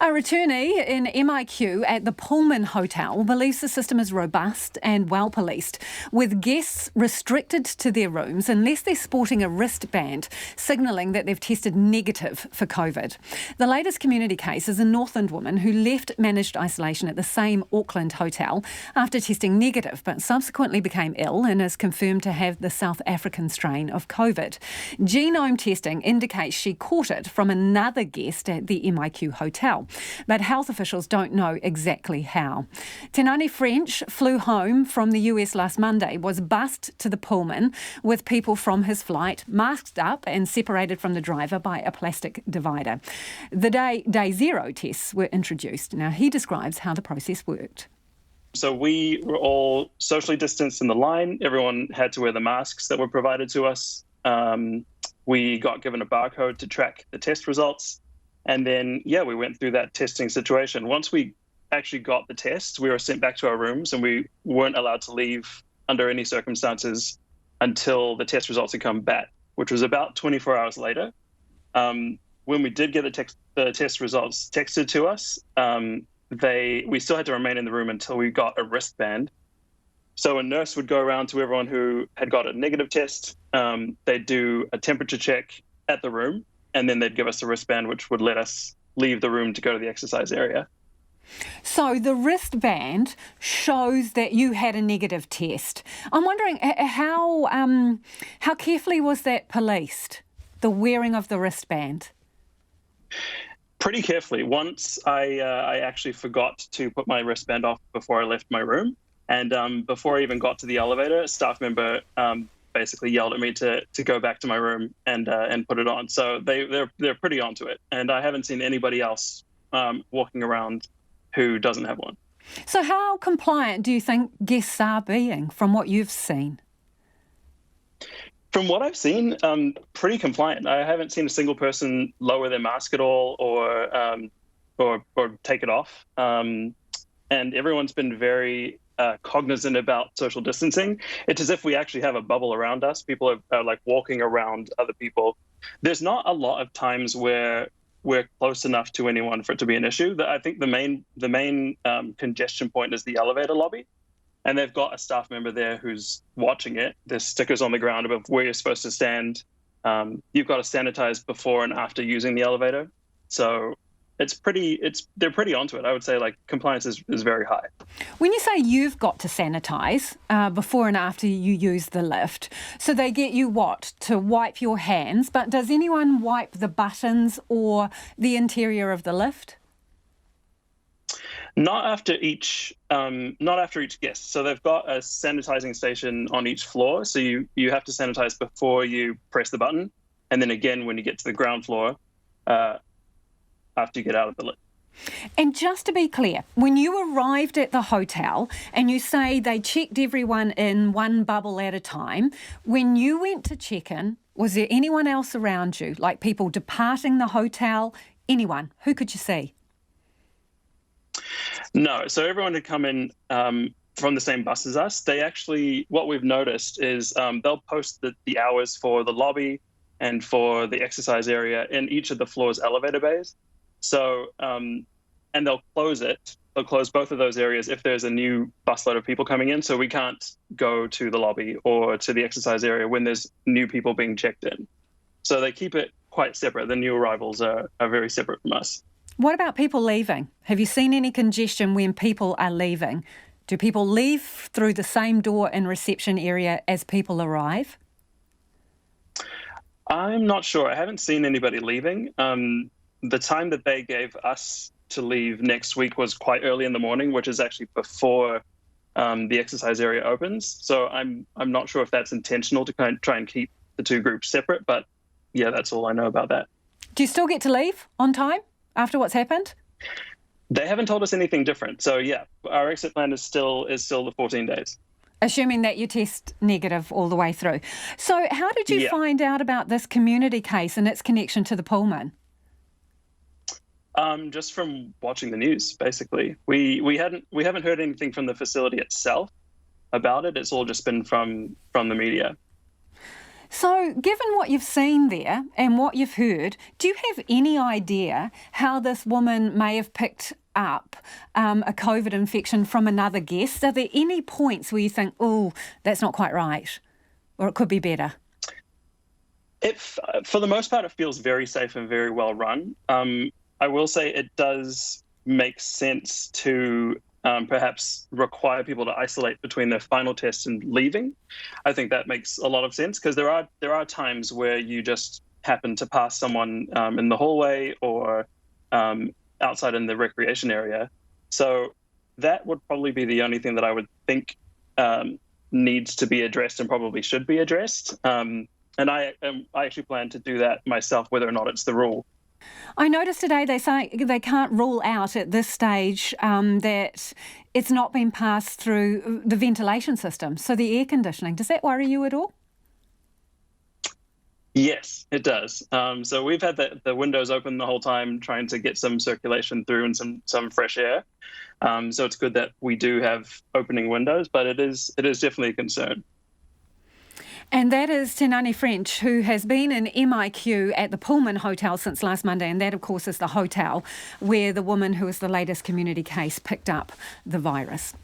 A returnee in MIQ at the Pullman Hotel believes the system is robust and well policed, with guests restricted to their rooms unless they're sporting a wristband, signalling that they've tested negative for COVID. The latest community case is a Northland woman who left managed isolation at the same Auckland hotel after testing negative, but subsequently became ill and is confirmed to have the South African strain of COVID. Genome testing indicates she caught it from another guest at the MIQ hotel, but health officials don't know exactly how. Tenani French flew home from the US last Monday, was bussed to the Pullman with people from his flight, masked up and separated from the driver by a plastic divider. The day zero tests were introduced. Now, he describes how the process worked. So we were all socially distanced in the line. Everyone had to wear the masks that were provided to us. We got given a barcode to track the test results. And then, we went through that testing situation. Once we actually got the test, we were sent back to our rooms and we weren't allowed to leave under any circumstances until the test results had come back, which was about 24 hours later. When we did get the test results texted to us, we still had to remain in the room until we got a wristband. So a nurse would go around to everyone who had got a negative test. They'd do a temperature check at the room, and then they'd give us a wristband, which would let us leave the room to go to the exercise area. So the wristband shows that you had a negative test. I'm wondering how carefully was that policed, the wearing of the wristband? Pretty carefully. Once I actually forgot to put my wristband off before I left my room. And before I even got to the elevator, a staff member basically yelled at me to go back to my room and put it on. So they're pretty onto it. And I haven't seen anybody else walking around who doesn't have one. So how compliant do you think guests are being from what you've seen? From what I've seen, pretty compliant. I haven't seen a single person lower their mask at all or take it off. And everyone's been very cognizant about social distancing. It's as if we actually have a bubble around us. People are like walking around other people. There's not a lot of times where we're close enough to anyone for it to be an issue. I think the main congestion point is the elevator lobby. And they've got a staff member there who's watching it. There's stickers on the ground above where you're supposed to stand. You've got to sanitize before and after using the elevator. So they're pretty onto it. I would say compliance is very high. When you say you've got to sanitize before and after you use the lift, so they get you what? To wipe your hands, but does anyone wipe the buttons or the interior of the lift? Not after each guest. So they've got a sanitizing station on each floor. So you have to sanitize before you press the button, and then again when you get to the ground floor after you get out of the lift. And just to be clear, when you arrived at the hotel and you say they checked everyone in one bubble at a time, when you went to check in, was there anyone else around you, like people departing the hotel? Anyone? Who could you see? No, so everyone had come in from the same bus as us. They actually, what we've noticed is they'll post the hours for the lobby and for the exercise area in each of the floor's elevator bays. So, and they'll close it. They'll close both of those areas if there's a new busload of people coming in. So we can't go to the lobby or to the exercise area when there's new people being checked in. So they keep it quite separate. The new arrivals are very separate from us. What about people leaving? Have you seen any congestion when people are leaving? Do people leave through the same door and reception area as people arrive? I'm not sure. I haven't seen anybody leaving. The time that they gave us to leave next week was quite early in the morning, which is actually before the exercise area opens. So I'm not sure if that's intentional to try and keep the two groups separate. But yeah, that's all I know about that. Do you still get to leave on time after what's happened? They haven't told us anything different. So yeah, our exit plan is still the 14 days. Assuming that you test negative all the way through. So how did you find out about this community case and its connection to the Pullman? Just from watching the news, basically. We haven't heard anything from the facility itself about it. It's all just been from the media. So, given what you've seen there and what you've heard, do you have any idea how this woman may have picked up a COVID infection from another guest? Are there any points where you think, oh, that's not quite right, or it could be better? For the most part, it feels very safe and very well run. I will say it does make sense to perhaps require people to isolate between their final test and leaving. I think that makes a lot of sense, because there are times where you just happen to pass someone in the hallway or outside in the recreation area. So that would probably be the only thing that I would think needs to be addressed and probably should be addressed. And I actually plan to do that myself, whether or not it's the rule. I noticed today they say they can't rule out at this stage that it's not been passed through the ventilation system, so the air conditioning. Does that worry you at all? Yes, it does. So we've had the windows open the whole time, trying to get some circulation through and some fresh air. So it's good that we do have opening windows, but it is definitely a concern. And that is Tenani French, who has been in MIQ at the Pullman Hotel since last Monday. And that, of course, is the hotel where the woman who is the latest community case picked up the virus.